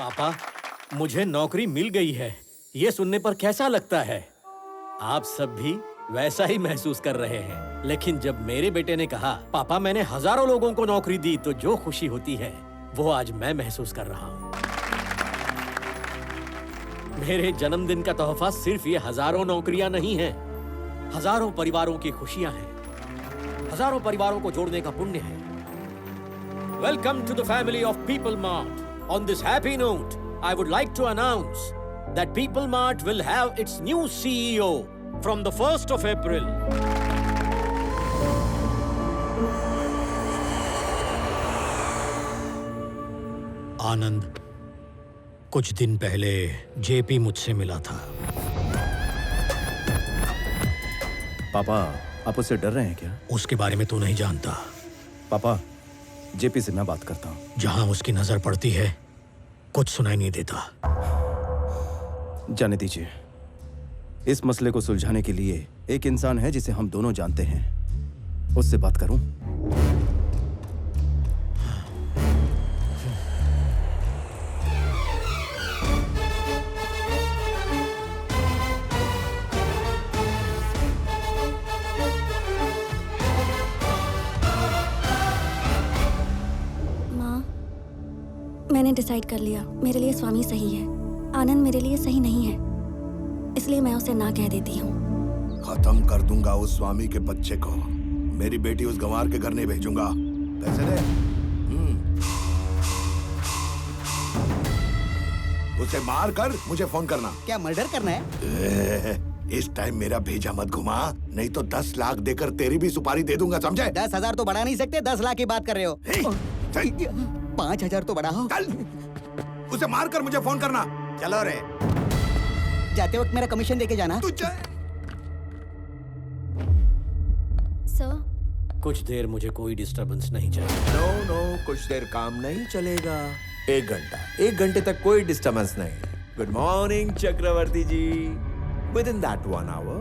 पापा, मुझे नौकरी मिल गई है। ये सुनने पर कैसा लगता है? आप सब भी वैसा ही महसूस कर रहे हैं। लेकिन जब मेरे बेटे ने कहा, पापा मैंने हजारों लोगों को नौकरी दी, तो जो खुशी होती है वो आज मैं महसूस कर रहा हूँ। मेरे जन्मदिन का तोहफा सिर्फ ये हजारों नौकरियां नहीं हैं, हजारों परिवारों की खुशियां हैं, हजारों परिवारों को जोड़ने का पुण्य है। Welcome to the family of People Mart. On this happy note, I would like to announce that People Mart will have its new CEO from the 1st of April. आनंद, कुछ दिन पहले जेपी मुझसे मिला था। पापा, आप उससे डर रहे हैं क्या? उसके बारे में तू नहीं जानता। पापा, जेपी से मैं बात करता हूँ। जहां उसकी नजर पड़ती है कुछ सुनाई नहीं देता। जाने दीजिए। इस मसले को सुलझाने के लिए एक इंसान है जिसे हम दोनों जानते हैं, उससे बात करूं? मैंने डिसाइड कर लिया, मेरे लिए स्वामी सही है, आनंद मेरे लिए सही नहीं है, इसलिए मैं उसे ना कह देती हूँ। खत्म कर दूंगा उस स्वामी के बच्चे को। मेरी बेटी उस गंवार के घर नहीं भेजूंगा। पैसे दे। उसे मार कर मुझे फोन करना। क्या मर्डर करना है? इस टाइम मेरा भेजा मत घुमा, नहीं तो 10 लाख देकर तेरी भी सुपारी दे दूंगा, समझे? 10,000 तो बढ़ा नहीं सकते, 10 लाख की बात कर रहे हो। 5,000 तो बढ़ाओ। चल, उसे मार कर मुझे फोन करना। चलो रे। जाते वक्त मेरा कमीशन देके जाना। तू सर, कुछ देर मुझे कोई डिस्टरबेंस नहीं चाहिए। नो, कुछ देर काम नहीं चलेगा। 1 घंटे तक कोई डिस्टर्बेंस नहीं। Good morning Chakravarti ji. Within that 1 hour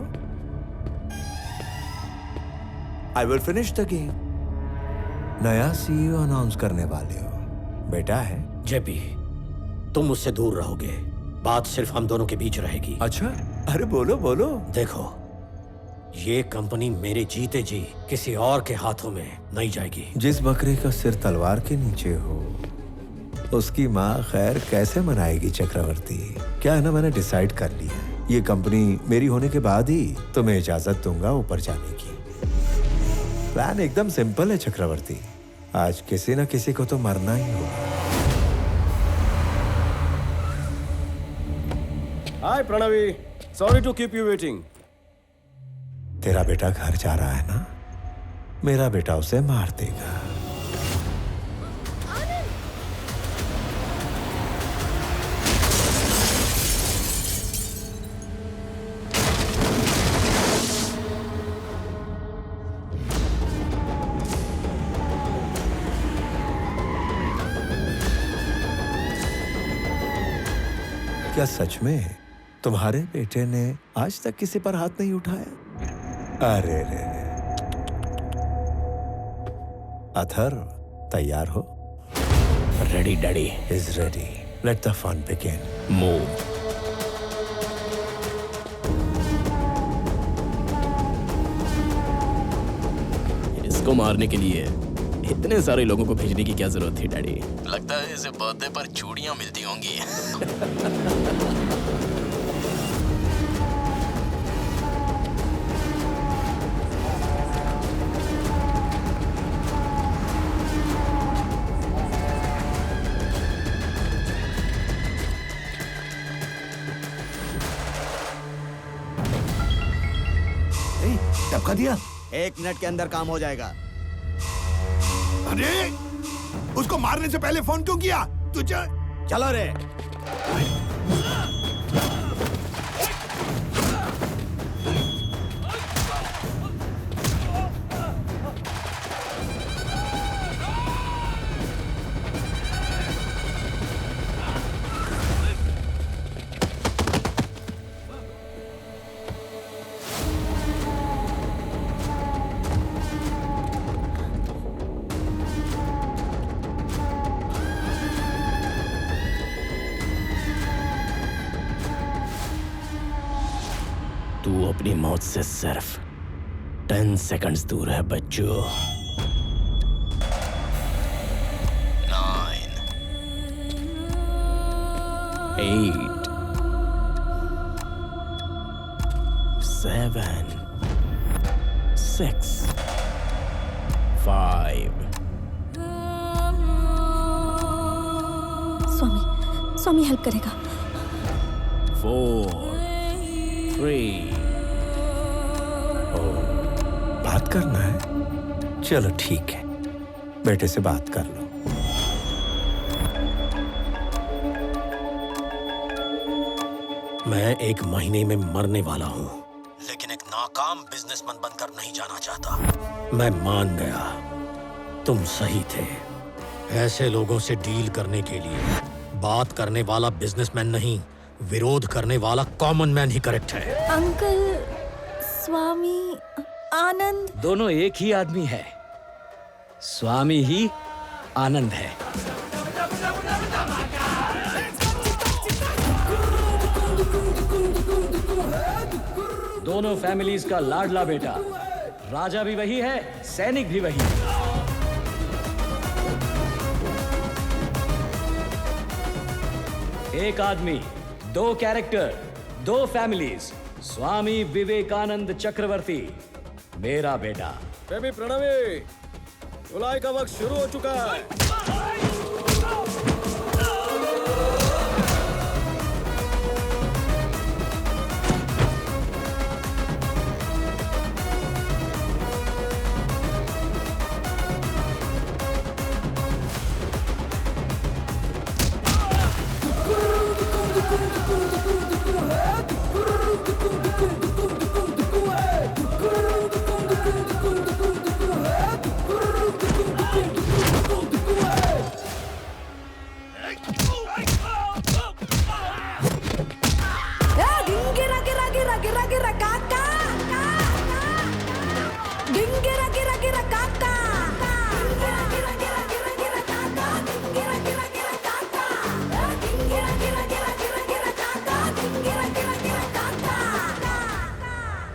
I will finish the game. नया सीईओ अनाउंस करने वाले हो, बेटा है। जेपी, तुम मुझसे दूर रहोगे, बात सिर्फ हम दोनों के बीच रहेगी। अच्छा, अरे बोलो बोलो। देखो, ये कंपनी मेरे जीते जी किसी और के हाथों में नहीं जाएगी। जिस बकरे का सिर तलवार के नीचे हो, उसकी माँ खैर कैसे मनाएगी चक्रवर्ती? क्या है ना, मैंने डिसाइड कर लिया है, ये कंपनी मेरी होने के बाद ही तुम्हें इजाजत दूंगा ऊपर जाने की। प्लान एकदम सिंपल है चक्रवर्ती, आज किसी न किसी को तो मरना ही होगा। Hi Pranavi, sorry to keep you waiting. तेरा बेटा घर जा रहा है ना, मेरा बेटा उसे मार देगा। क्या सच में तुम्हारे बेटे ने आज तक किसी पर हाथ नहीं उठाया? अरे रे, अथर तैयार हो? Ready daddy. Is ready. Let the fun begin. Move. इसको मारने के लिए इतने सारे लोगों को भेजने की क्या जरूरत थी डैडी? लगता है इसे बर्थडे पर चूड़ियां मिलती होंगी। टपका दिया। 1 मिनट के अंदर काम हो जाएगा। अरे, उसको मारने से पहले फोन क्यों किया? तुझे चलो रे। तू अपनी मौत से सिर्फ 10 सेकंड्स दूर है बच्चों। 9, 8, 7, 6, 5, स्वामी हेल्प करेगा। 4, 3। बात करना है? चलो ठीक है, बेटे से बात कर लो। मैं 1 महीने में मरने वाला हूं, लेकिन एक नाकाम बिजनेसमैन बनकर नहीं जाना चाहता। मैं मान गया, तुम सही थे। ऐसे लोगों से डील करने के लिए बात करने वाला बिजनेसमैन नहीं, विरोध करने वाला कॉमन मैन ही करेक्ट है। अंकल, स्वामी, आनंद। दोनों एक ही आदमी है। स्वामी ही आनंद है। दोनों फैमिलीज का लाडला बेटा। राजा भी वही है, सैनिक भी वही है। एक आदमी, 2 कैरेक्टर, 2 फैमिलीज। स्वामी विवेकानंद चक्रवर्ती, मेरा बेटा। बेबी प्रणवी, धुलाई का वक्त शुरू हो चुका है।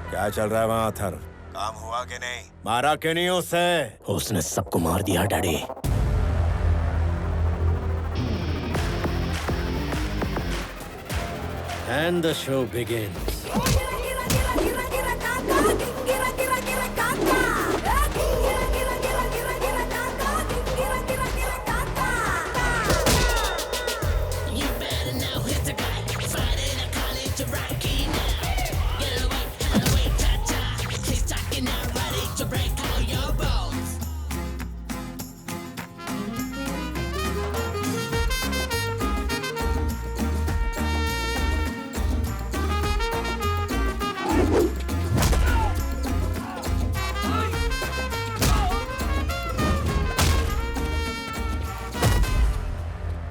क्या चल रहा है वहाँ अथर? काम हुआ कि नहीं? मारा क्यों नहीं उसे? उसने सबको मार दिया daddy. And the show begins.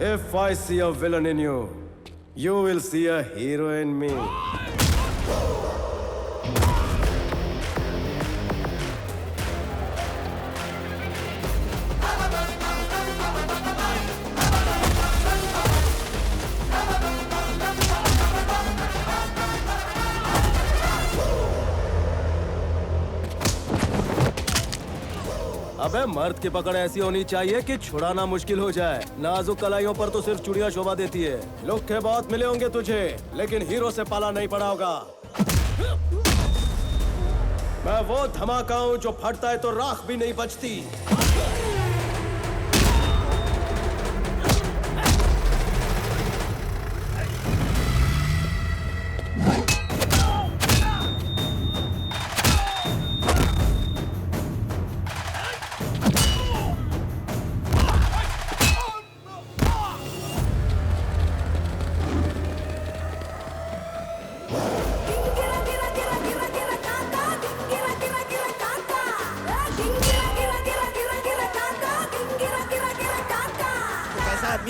If I see a villain in you, you will see a hero in me. अबे मर्द की पकड़ ऐसी होनी चाहिए कि छुड़ाना मुश्किल हो जाए। नाजुक कलाइयों पर तो सिर्फ चुड़ियां शोभा देती है। लुक के बहुत मिले होंगे तुझे, लेकिन हीरो से पाला नहीं पड़ा होगा। मैं वो धमाका हूं जो फटता है तो राख भी नहीं बचती।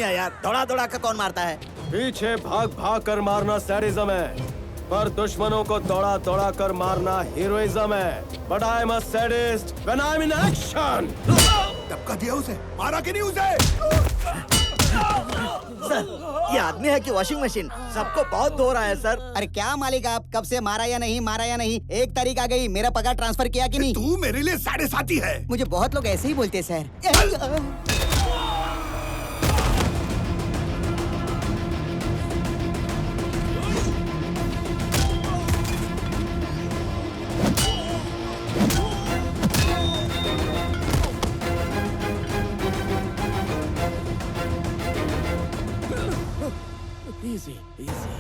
यार दौड़ा दौड़ा कर कौन मारता है? पीछे भाग भाग कर मारना सैडिज्म है, पर दुश्मनों को दौड़ा दौड़ा कर मारना हीरोइज्म है। But I'm a sadist when I'm in action. धक्का दिया उसे, मारा कि नहीं उसे? सर, ये आदमी है कि वॉशिंग मशीन? सबको बहुत धो रहा है सर। अरे क्या मालिक आप, कब से मारा या नहीं, मारा या नहीं? 1 तारीख आ गई, मेरा पगार ट्रांसफर किया कि नहीं? तू मेरे लिए साढ़े साथी है। मुझे बहुत लोग ऐसे ही बोलते हैं सर। Easy, easy.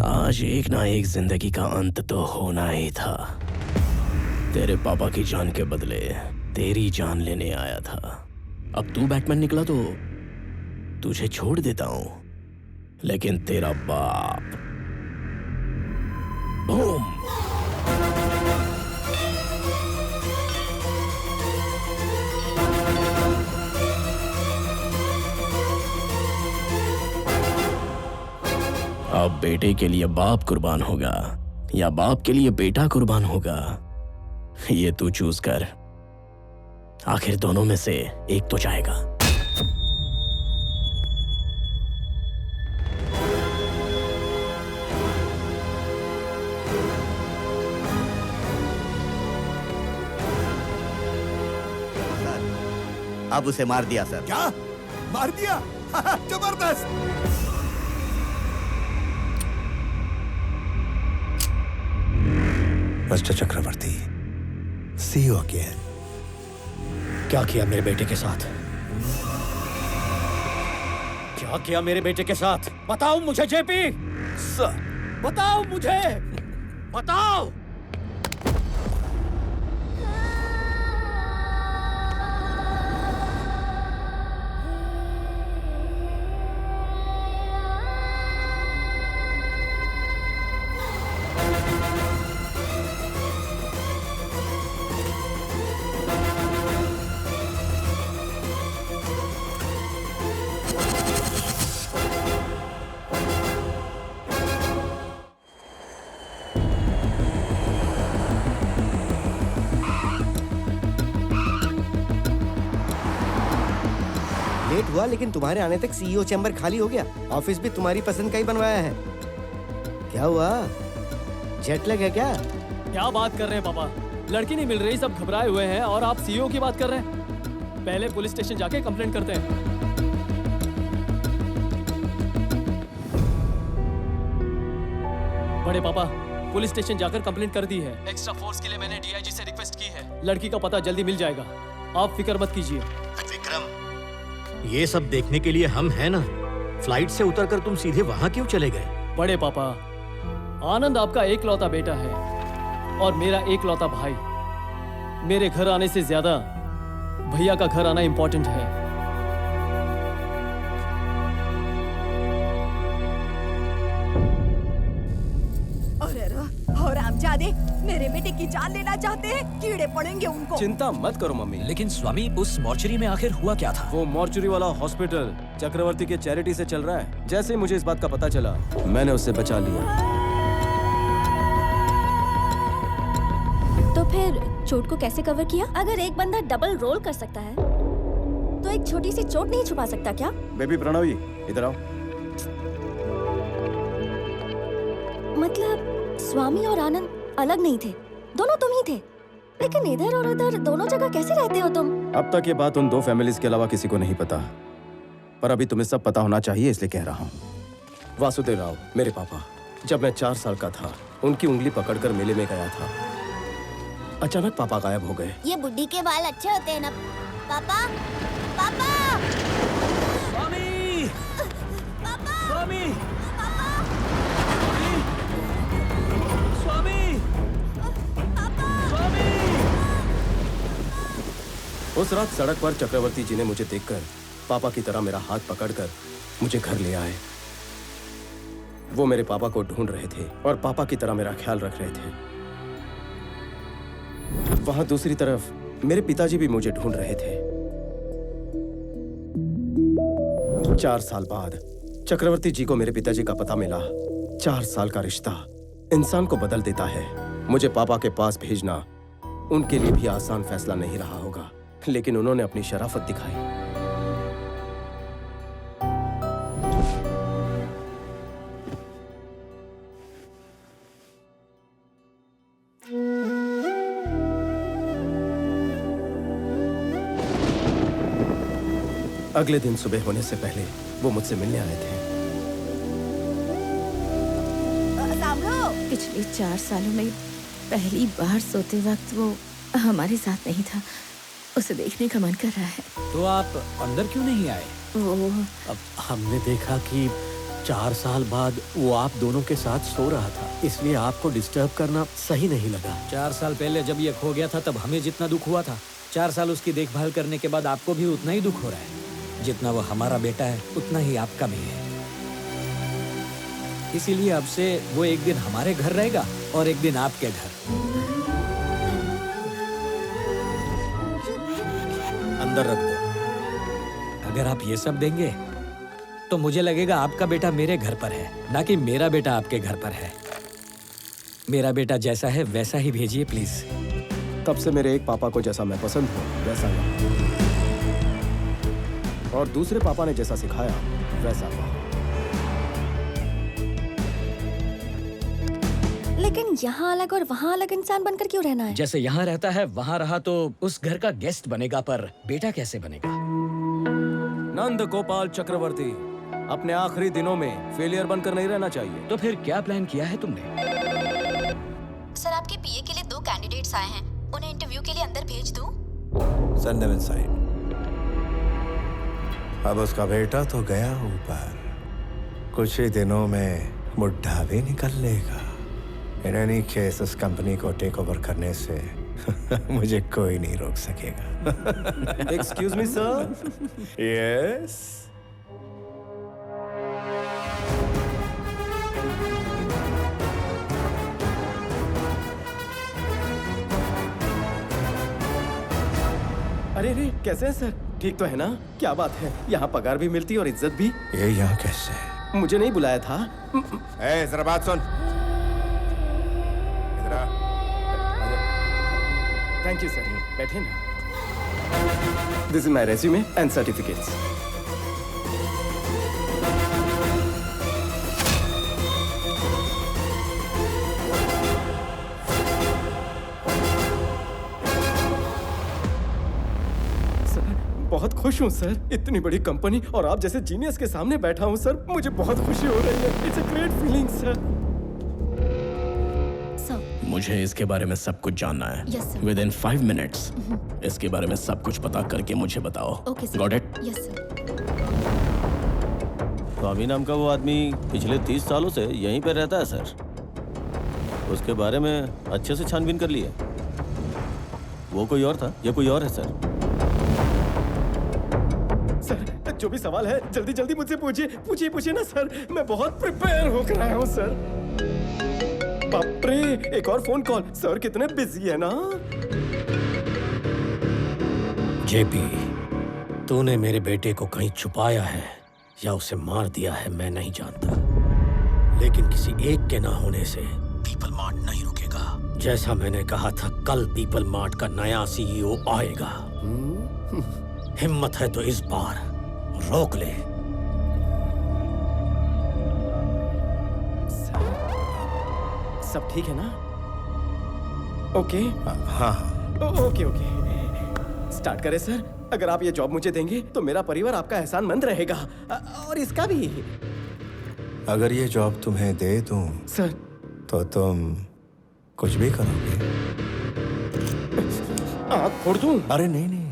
आज एक ना एक जिंदगी का अंत तो होना ही था। तेरे पापा की जान के बदले तेरी जान लेने आया था। अब तू बैटमैन निकला तो तुझे छोड़ देता हूं, लेकिन तेरा बाप बूम। अब बेटे के लिए बाप कुर्बान होगा या बाप के लिए बेटा कुर्बान होगा, ये तू चूज कर। आखिर दोनों में से एक तो जाएगा। अब उसे मार दिया सर। क्या मार दिया? जबरदस्त। Mister Chakravarti, see you again. क्या किया मेरे बेटे के साथ? क्या किया मेरे बेटे के साथ? बताओ मुझे जेपी। सर, बताओ मुझे, बताओ। लेट हुआ, लेकिन तुम्हारे आने तक सीईओ चैम्बर खाली हो गया। ऑफिस भी तुम्हारी पसंद का ही बनवाया है। क्या हुआ, जेट लैग है क्या? क्या बात कर रहे हैं पापा? लड़की नहीं मिल रही, सब घबराए हुए हैं और आप सीईओ की बात कर रहे हैं। पहले पुलिस स्टेशन जाके कंप्लेंट करते हैं। बड़े पापा, पुलिस स्टेशन जाकर कंप्लेंट कर दी है। एक्स्ट्रा फोर्स के लिए मैंने डीआईजी से रिक्वेस्ट की है। लड़की का पता जल्दी मिल जाएगा, आप फिक्र मत कीजिए। विक्रम, ये सब देखने के लिए हम हैं ना। फ्लाइट से उतरकर तुम सीधे वहां क्यों चले गए? बड़े पापा, आनंद आपका एकलौता बेटा है और मेरा एकलौता भाई। मेरे घर आने से ज्यादा भैया का घर आना इंपॉर्टेंट है। और आमजादे मेरे बेटे की जान लेना चाहते हैं, कीड़े पड़ेंगे उनको। चिंता मत करो मम्मी। लेकिन स्वामी, उस मॉर्चरी में आखिर हुआ क्या था? वो मॉर्चरी वाला हॉस्पिटल चक्रवर्ती के चैरिटी से चल रहा है। जैसे ही मुझे इस बात का पता चला, मैंने उससे बचा लिया। तो फिर चोट को कैसे कवर किया? अगर एक बंदा डबल रोल कर सकता है, तो एक छोटी सी चोट नहीं छुपा सकता क्या? बेबी प्रणवी, इधर आओ। मतलब स्वामी और आनंद अलग नहीं थे, दोनों तुम ही थे। लेकिन इधर और उधर दोनों जगह कैसे रहते हो तुम? अब तक ये बात उन 2 फैमिलीज के अलावा किसी को नहीं पता, पर अभी तुम्हें सब पता होना चाहिए, इसलिए कह रहा हूँ। वासुदेव राव, मेरे पापा, जब मैं 4 साल का था, उनकी उंगली पकड़कर मेले में गया था। अचानक पापा गायब हो गए। ये बुड्ढी के बाल अच्छे होते हैं ना पापा? पापा! स्वामी! पापा! स्वामी! उस रात सड़क पर चक्रवर्ती जी ने मुझे देखकर पापा की तरह मेरा हाथ पकड़कर मुझे घर ले आए। वो मेरे पापा को ढूंढ रहे थे और पापा की तरह मेरा ख्याल रख रहे थे। वहां दूसरी तरफ मेरे पिताजी भी मुझे ढूंढ रहे थे। 4 साल बाद चक्रवर्ती जी को मेरे पिताजी का पता मिला। 4 साल का रिश्ता इंसान को बदल देता है। मुझे पापा के पास भेजना उनके लिए भी आसान फैसला नहीं रहा होगा। लेकिन उन्होंने अपनी शराफत दिखाई। अगले दिन सुबह होने से पहले वो मुझसे मिलने आए थे। पिछले 4 सालों में पहली बार सोते वक्त वो हमारे साथ नहीं था। उसे देखने का मन कर रहा है। तो आप अंदर क्यों नहीं आए? वो अब हमने देखा कि 4 साल बाद वो आप दोनों के साथ सो रहा था, इसलिए आपको डिस्टर्ब करना सही नहीं लगा। 4 साल पहले जब ये खो गया था तब हमें जितना दुख हुआ था, 4 साल उसकी देखभाल करने के बाद आपको भी उतना ही दुख हो रहा है। जितना वो हमारा बेटा है उतना ही आपका भी है। इसीलिए अब से वो एक दिन हमारे घर रहेगा और एक दिन आपके घर। अंदर रख दो। अगर आप ये सब देंगे तो मुझे लगेगा आपका बेटा मेरे घर पर है, ना कि मेरा बेटा आपके घर पर है। मेरा बेटा जैसा है वैसा ही भेजिए प्लीज। तब से मेरे एक पापा को जैसा मैं पसंद हूँ वैसा नहीं, और दूसरे पापा ने जैसा सिखाया वैसा नहीं। लेकिन यहाँ अलग और वहाँ अलग इंसान बनकर क्यों रहना है? जैसे यहाँ रहता है वहाँ रहा तो उस घर का गेस्ट बनेगा, पर बेटा कैसे बनेगा? नंद गोपाल चक्रवर्ती, अपने आखिरी दिनों में फेलियर बनकर नहीं रहना चाहिए। तो फिर क्या प्लान किया है तुमने? सर, आपके पीए के लिए 2 कैंडिडेट्स आए हैं। उन्हें इंटरव्यू के लिए अंदर भेज दूं? Send them inside. अब उसका बेटा तो गया ऊपर, कुछ ही दिनों में बुढ़ा भी निकल लेगा। इन एनी केस उस कंपनी को टेक ओवर करने से मुझे कोई नहीं रोक सकेगा। Excuse me sir. यस। अरे रे, कैसे है सर? ठीक तो है ना? क्या बात है, यहाँ पगार भी मिलती और इज्जत भी। ये यहाँ कैसे? मुझे नहीं बुलाया था। जरा बात सुन। थैंक यू सर, बैठे ना। This is my resume and certificates. बहुत खुश हूँ सर, इतनी बड़ी कंपनी और आप जैसे जीनियस के सामने बैठा हूँ सर, मुझे बहुत खुशी हो रही है। It's a great feeling sir. मुझे इसके बारे में सब कुछ जानना है। Yes, sir. Within 5 minutes इसके बारे में सब कुछ पता करके मुझे बताओ। Okay, sir. Got it? Yes, sir. स्वामी नाम का वो आदमी पिछले 30 सालों से यहीं पे रहता है सर। उसके बारे में अच्छे से छानबीन कर लिया। वो कोई और था, ये कोई और है सर। सर, जो भी सवाल है जल्दी जल्दी मुझसे पूछिए ना सर। मैं बहुत प्रिपेयर होकर आया हूँ सर। बाप रे, एक और फोन कॉल। सर कितने बिजी है ना। जेपी, तूने मेरे बेटे को कहीं छुपाया है या उसे मार दिया है मैं नहीं जानता, लेकिन किसी एक के ना होने से पीपल मार्ट नहीं रुकेगा। जैसा मैंने कहा था, कल पीपल मार्ट का नया सीईओ आएगा। हिम्मत है तो इस बार रोक ले। सब ठीक है ना? ओके। हाँ। ओके। स्टार्ट करें सर। अगर आप ये जॉब मुझे देंगे तो मेरा परिवार आपका एहसानमंद रहेगा, और इसका भी। अगर ये जॉब तुम्हें दे दूं सर, तो तुम कुछ भी करोगे? आँख फोड़ दूं? अरे नहीं।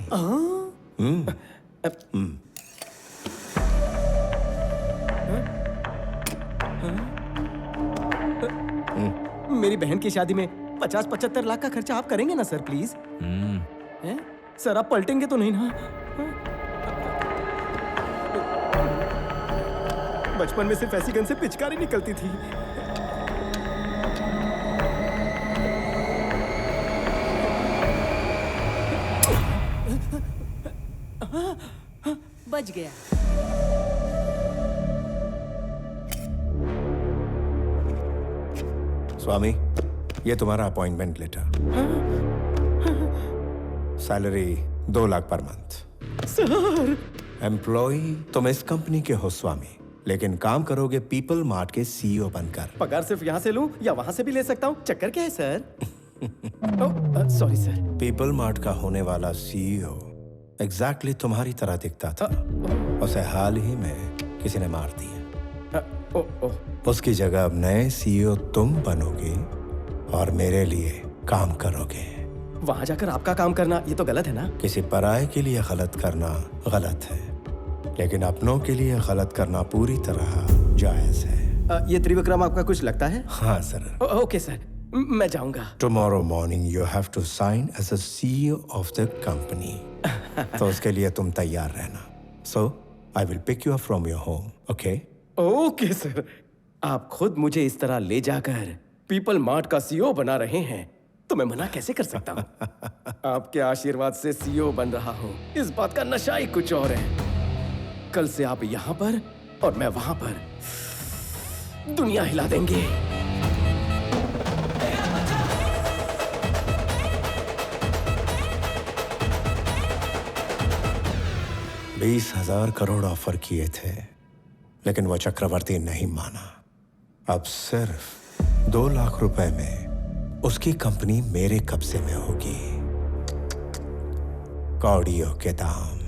मेरी बहन की शादी में 50-75 लाख का खर्चा आप करेंगे ना सर, प्लीज? सर, आप पलटेंगे तो नहीं ना? बचपन में सिर्फ ऐसी गन से पिचकारी निकलती थी। बच गया। स्वामी, ये तुम्हारा appointment letter. Salary 2 lakh per month. Sir employ तुम इस कंपनी के हो स्वामी, लेकिन काम करोगे पीपल मार्ट के सीईओ बनकर। पगार सिर्फ यहाँ से लूं या वहां से भी ले सकता हूँ? चक्कर क्या है sir? Sorry sir. People mart का होने वाला सीईओ एग्जैक्टली तुम्हारी तरह दिखता था। उसे हाल ही में किसी ने मार दिया। उसकी जगह अब नए सीईओ तुम बनोगे और मेरे लिए काम करोगे। वहां जाकर आपका काम करना ये तो गलत है ना? किसी पराये के लिए गलत करना गलत है, लेकिन अपनों के लिए गलत करना पूरी तरह जायज है। ये त्रिविक्रम आपका कुछ लगता है? हाँ सर। ओके सर, मैं जाऊंगा। Tomorrow morning you have to sign as a CEO of the company. तो उसके लिए तुम तैयार रहना। So I will pick you up from your home, okay? Okay sir. आप खुद मुझे इस तरह ले जाकर पीपल मार्ट का सीईओ बना रहे हैं तो मैं मना कैसे कर सकता हूँ? आपके आशीर्वाद से सीईओ बन रहा हूँ, इस बात का नशा ही कुछ और है। कल से आप यहाँ पर और मैं वहां पर दुनिया हिला देंगे। $20,000 करोड़ ऑफर किए थे, लेकिन वो चक्रवर्ती नहीं माना। अब सिर्फ 2 लाख रुपए में उसकी कंपनी मेरे कब्जे में होगी। कौड़ियों के दाम।